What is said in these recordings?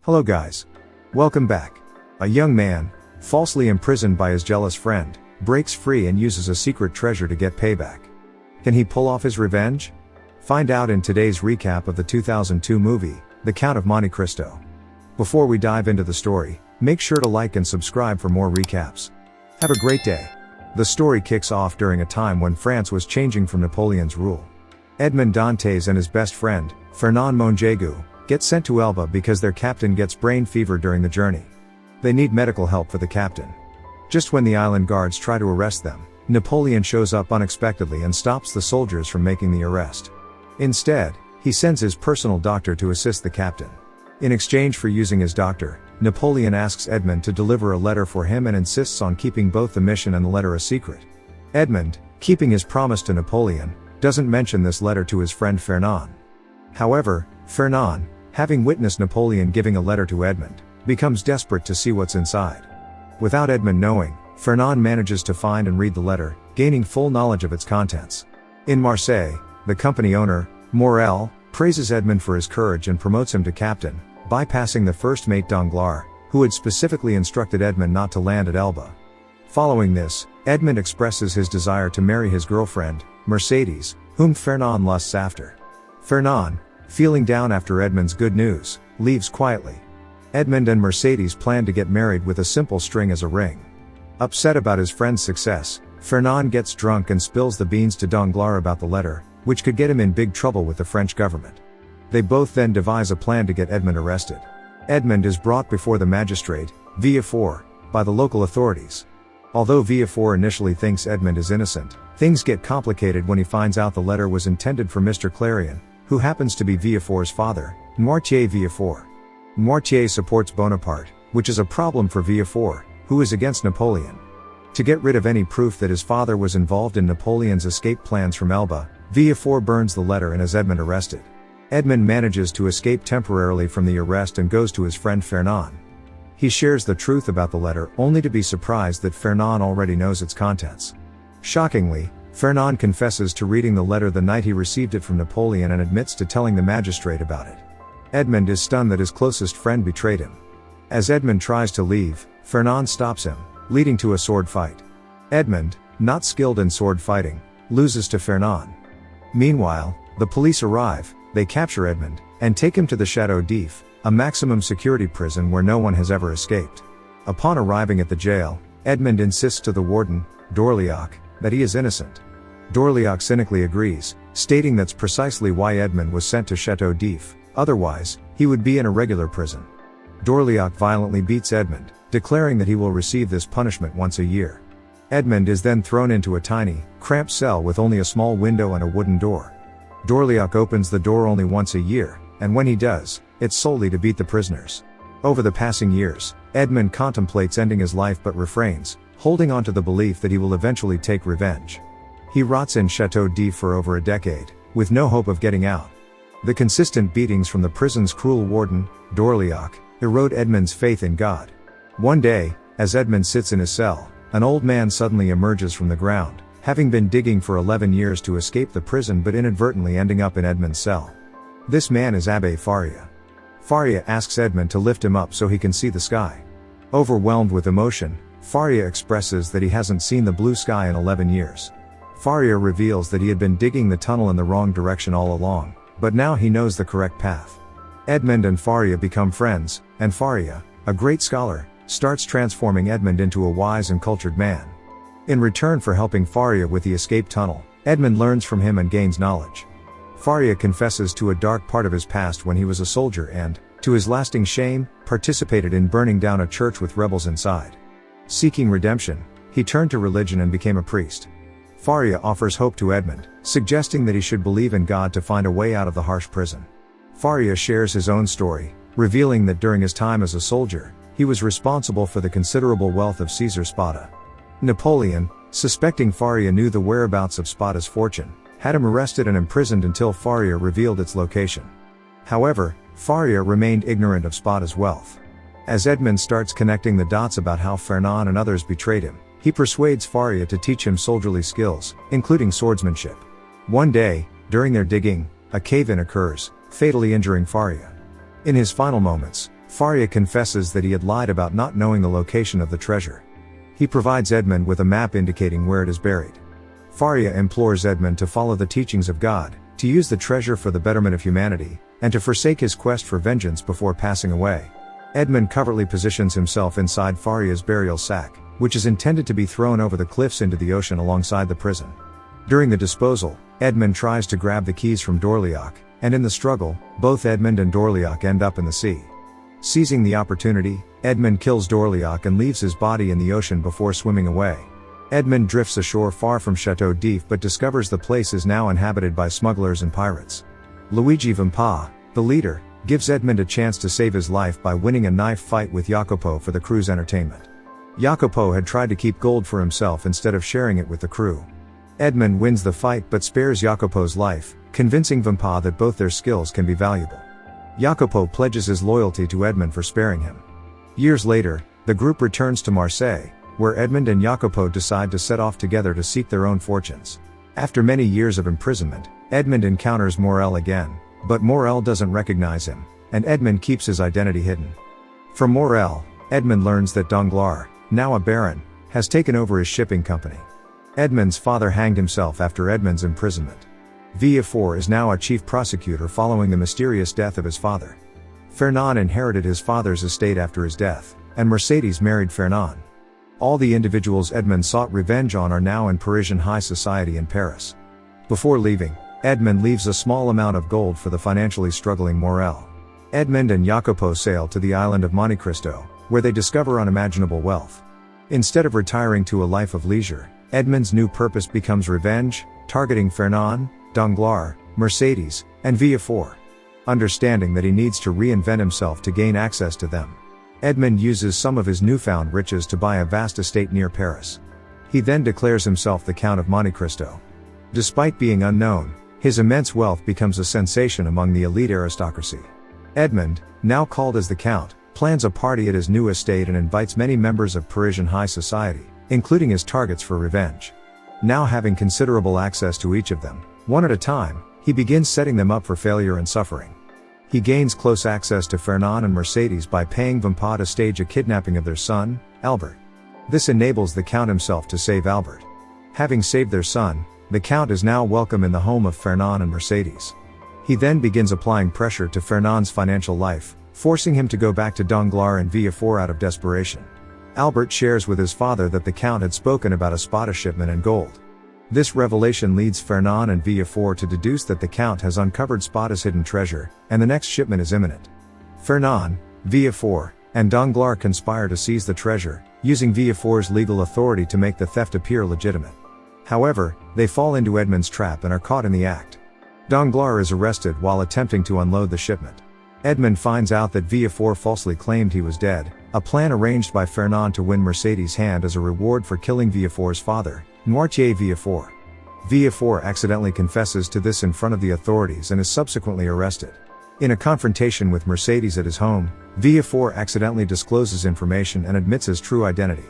Hello guys. Welcome back. A young man, falsely imprisoned by his jealous friend, breaks free and uses a secret treasure to get payback. Can he pull off his revenge? Find out in today's recap of the 2002 movie, The Count of Monte Cristo. Before we dive into the story, make sure to like and subscribe for more recaps. Have a great day. The story kicks off during a time when France was changing from Napoleon's rule. Edmond Dantes and his best friend, Fernand Montagu, get sent to Elba because their captain gets brain fever during the journey. They need medical help for the captain. Just when the island guards try to arrest them, Napoleon shows up unexpectedly and stops the soldiers from making the arrest. Instead, he sends his personal doctor to assist the captain. In exchange for using his doctor, Napoleon asks Edmond to deliver a letter for him and insists on keeping both the mission and the letter a secret. Edmond, keeping his promise to Napoleon, doesn't mention this letter to his friend Fernand. However, Fernand, having witnessed Napoleon giving a letter to Edmond, becomes desperate to see what's inside. Without Edmond knowing, Fernand manages to find and read the letter, gaining full knowledge of its contents. In Marseille, the company owner, Morel, praises Edmond for his courage and promotes him to captain, bypassing the first mate Danglars, who had specifically instructed Edmond not to land at Elba. Following this, Edmond expresses his desire to marry his girlfriend, Mercedes, whom Fernand lusts after. Fernand, feeling down after Edmond's good news, leaves quietly. Edmond and Mercedes plan to get married with a simple string as a ring. Upset about his friend's success, Fernand gets drunk and spills the beans to Danglars about the letter, which could get him in big trouble with the French government. They both then devise a plan to get Edmond arrested. Edmond is brought before the magistrate, Villefort, by the local authorities. Although Villefort initially thinks Edmond is innocent, things get complicated when he finds out the letter was intended for Mr. Clarion, who happens to be Villefort's father, Noirtier Villefort. Noirtier supports Bonaparte, which is a problem for Villefort, who is against Napoleon. To get rid of any proof that his father was involved in Napoleon's escape plans from Elba, Villefort burns the letter and has Edmond arrested. Edmond manages to escape temporarily from the arrest and goes to his friend Fernand. He shares the truth about the letter only to be surprised that Fernand already knows its contents. Shockingly, Fernand confesses to reading the letter the night he received it from Napoleon and admits to telling the magistrate about it. Edmond is stunned that his closest friend betrayed him. As Edmond tries to leave, Fernand stops him, leading to a sword fight. Edmond, not skilled in sword fighting, loses to Fernand. Meanwhile, the police arrive, they capture Edmond, and take him to the Chateau, a maximum security prison where no one has ever escaped. Upon arriving at the jail, Edmond insists to the warden, Dorléac, that he is innocent. Dorléac cynically agrees, stating that's precisely why Edmond was sent to Chateau, otherwise, he would be in a regular prison. Dorléac violently beats Edmond, declaring that he will receive this punishment once a year. Edmond is then thrown into a tiny, cramped cell with only a small window and a wooden door. Dorléac opens the door only once a year, and when he does, it's solely to beat the prisoners. Over the passing years, Edmond contemplates ending his life but refrains, holding on to the belief that he will eventually take revenge. He rots in Chateau for over a decade, with no hope of getting out. The consistent beatings from the prison's cruel warden, Dorléac, erode Edmond's faith in God. One day, as Edmond sits in his cell, an old man suddenly emerges from the ground, having been digging for 11 years to escape the prison but inadvertently ending up in Edmond's cell. This man is Abbé Faria. Faria asks Edmond to lift him up so he can see the sky. Overwhelmed with emotion, Faria expresses that he hasn't seen the blue sky in 11 years. Faria reveals that he had been digging the tunnel in the wrong direction all along, but now he knows the correct path. Edmond and Faria become friends, and Faria, a great scholar, starts transforming Edmond into a wise and cultured man. In return for helping Faria with the escape tunnel, Edmond learns from him and gains knowledge. Faria confesses to a dark part of his past when he was a soldier and, to his lasting shame, participated in burning down a church with rebels inside. Seeking redemption, he turned to religion and became a priest. Faria offers hope to Edmond, suggesting that he should believe in God to find a way out of the harsh prison. Faria shares his own story, revealing that during his time as a soldier, he was responsible for the considerable wealth of Caesar Spada. Napoleon, suspecting Faria knew the whereabouts of Spada's fortune, had him arrested and imprisoned until Faria revealed its location. However, Faria remained ignorant of Spada's wealth. As Edmond starts connecting the dots about how Fernand and others betrayed him, he persuades Faria to teach him soldierly skills, including swordsmanship. One day, during their digging, a cave-in occurs, fatally injuring Faria. In his final moments, Faria confesses that he had lied about not knowing the location of the treasure. He provides Edmund with a map indicating where it is buried. Faria implores Edmund to follow the teachings of God, to use the treasure for the betterment of humanity, and to forsake his quest for vengeance before passing away. Edmund covertly positions himself inside Faria's burial sack, which is intended to be thrown over the cliffs into the ocean alongside the prison. During the disposal, Edmund tries to grab the keys from Dorliac, and in the struggle, both Edmund and Dorliac end up in the sea. Seizing the opportunity, Edmund kills Dorliac and leaves his body in the ocean before swimming away. Edmund drifts ashore far from Chateau but discovers the place is now inhabited by smugglers and pirates. Luigi Vampa, the leader, gives Edmund a chance to save his life by winning a knife fight with Jacopo for the crew's entertainment. Jacopo had tried to keep gold for himself instead of sharing it with the crew. Edmund wins the fight but spares Jacopo's life, convincing Vampa that both their skills can be valuable. Jacopo pledges his loyalty to Edmund for sparing him. Years later, the group returns to Marseille, where Edmund and Jacopo decide to set off together to seek their own fortunes. After many years of imprisonment, Edmund encounters Morel again, but Morel doesn't recognize him, and Edmund keeps his identity hidden. From Morel, Edmund learns that Danglars, now a baron, has taken over his shipping company. Edmund's father hanged himself after Edmund's imprisonment. Villefort is now a chief prosecutor following the mysterious death of his father. Fernand inherited his father's estate after his death, and Mercedes married Fernand. All the individuals Edmund sought revenge on are now in Parisian high society in Paris. Before leaving, Edmund leaves a small amount of gold for the financially struggling Morel. Edmund and Jacopo sail to the island of Monte Cristo, where they discover unimaginable wealth. Instead of retiring to a life of leisure, Edmund's new purpose becomes revenge, targeting Fernand, Danglars, Mercedes, and Villefort. Understanding that he needs to reinvent himself to gain access to them, Edmund uses some of his newfound riches to buy a vast estate near Paris. He then declares himself the Count of Monte Cristo. Despite being unknown, his immense wealth becomes a sensation among the elite aristocracy. Edmund, now called as the Count, plans a party at his new estate and invites many members of Parisian high society, including his targets for revenge. Now having considerable access to each of them, one at a time, he begins setting them up for failure and suffering. He gains close access to Fernand and Mercedes by paying Vampa to stage a kidnapping of their son, Albert. This enables the Count himself to save Albert. Having saved their son, the Count is now welcome in the home of Fernand and Mercedes. He then begins applying pressure to Fernand's financial life, forcing him to go back to Danglars and Villefort out of desperation. Albert shares with his father that the Count had spoken about a Spada shipment and gold. This revelation leads Fernand and Villefort to deduce that the Count has uncovered Spada's hidden treasure, and the next shipment is imminent. Fernand, Villefort, and Danglars conspire to seize the treasure, using Villefort's legal authority to make the theft appear legitimate. However, they fall into Edmund's trap and are caught in the act. Danglars is arrested while attempting to unload the shipment. Edmund finds out that Villefort falsely claimed he was dead, a plan arranged by Fernand to win Mercedes' hand as a reward for killing Villefort's father, Noirtier Villefort. Villefort accidentally confesses to this in front of the authorities and is subsequently arrested. In a confrontation with Mercedes at his home, Villefort accidentally discloses information and admits his true identity.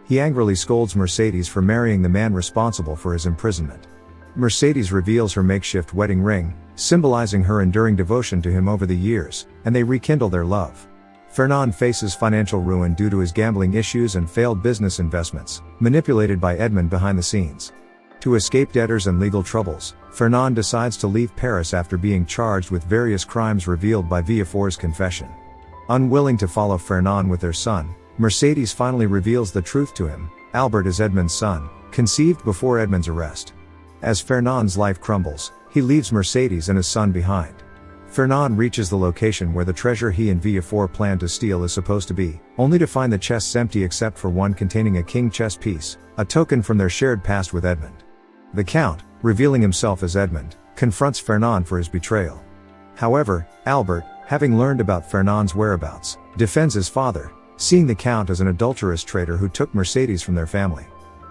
He angrily scolds Mercedes for marrying the man responsible for his imprisonment. Mercedes reveals her makeshift wedding ring, symbolizing her enduring devotion to him over the years, and they rekindle their love. Fernand faces financial ruin due to his gambling issues and failed business investments, manipulated by Edmund behind the scenes. To escape debtors and legal troubles, Fernand decides to leave Paris after being charged with various crimes revealed by Villefort's confession. Unwilling to follow Fernand with their son, Mercedes finally reveals the truth to him. Albert is Edmund's son, conceived before Edmund's arrest. As Fernand's life crumbles, he leaves Mercedes and his son behind. Fernand reaches the location where the treasure he and Villefort plan to steal is supposed to be, only to find the chests empty except for one containing a king chess piece, a token from their shared past with Edmund. The Count, revealing himself as Edmund, confronts Fernand for his betrayal. However, Albert, having learned about Fernand's whereabouts, defends his father, seeing the Count as an adulterous traitor who took Mercedes from their family.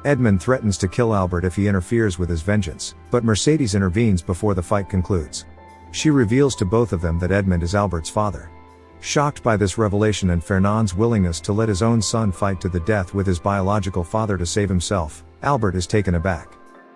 Edmund threatens to kill Albert if he interferes with his vengeance, but Mercedes intervenes before the fight concludes. She reveals to both of them that Edmund is Albert's father. Shocked by this revelation and Fernand's willingness to let his own son fight to the death with his biological father to save himself, Albert is taken aback.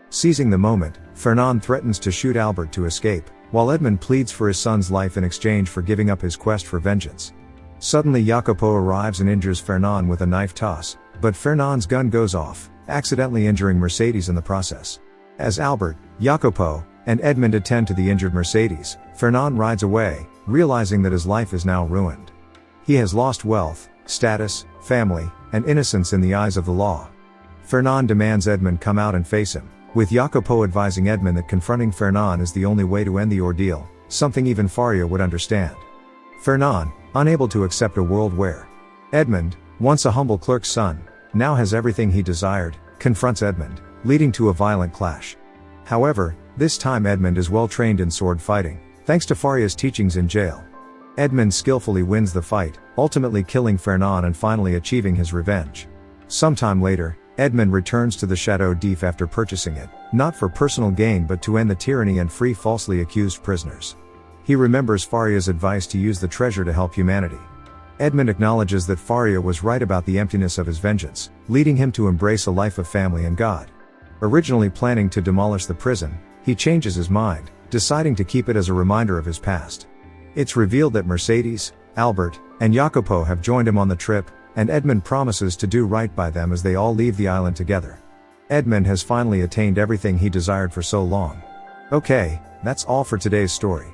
Seizing the moment, Fernand threatens to shoot Albert to escape, while Edmund pleads for his son's life in exchange for giving up his quest for vengeance. Suddenly Jacopo arrives and injures Fernand with a knife toss, but Fernand's gun goes off, accidentally injuring Mercedes in the process. As Albert, Jacopo, and Edmund attend to the injured Mercedes, Fernand rides away, realizing that his life is now ruined. He has lost wealth, status, family, and innocence in the eyes of the law. Fernand demands Edmund come out and face him, with Jacopo advising Edmund that confronting Fernand is the only way to end the ordeal, something even Faria would understand. Fernand, unable to accept a world where Edmund, once a humble clerk's son, now has everything he desired, confronts Edmund, leading to a violent clash. However, this time Edmund is well trained in sword fighting, thanks to Faria's teachings in jail. Edmund skillfully wins the fight, ultimately killing Fernand and finally achieving his revenge. Sometime later, Edmund returns to the Chateau d'If after purchasing it, not for personal gain but to end the tyranny and free falsely accused prisoners. He remembers Faria's advice to use the treasure to help humanity. Edmund acknowledges that Faria was right about the emptiness of his vengeance, leading him to embrace a life of family and God. Originally planning to demolish the prison, he changes his mind, deciding to keep it as a reminder of his past. It's revealed that Mercedes, Albert, and Jacopo have joined him on the trip, and Edmund promises to do right by them as they all leave the island together. Edmund has finally attained everything he desired for so long. Okay, that's all for today's story.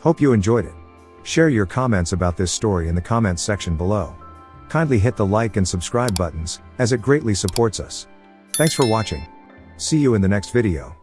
Hope you enjoyed it. Share your comments about this story in the comments section below. Kindly hit the like and subscribe buttons, as it greatly supports us. Thanks for watching. See you in the next video.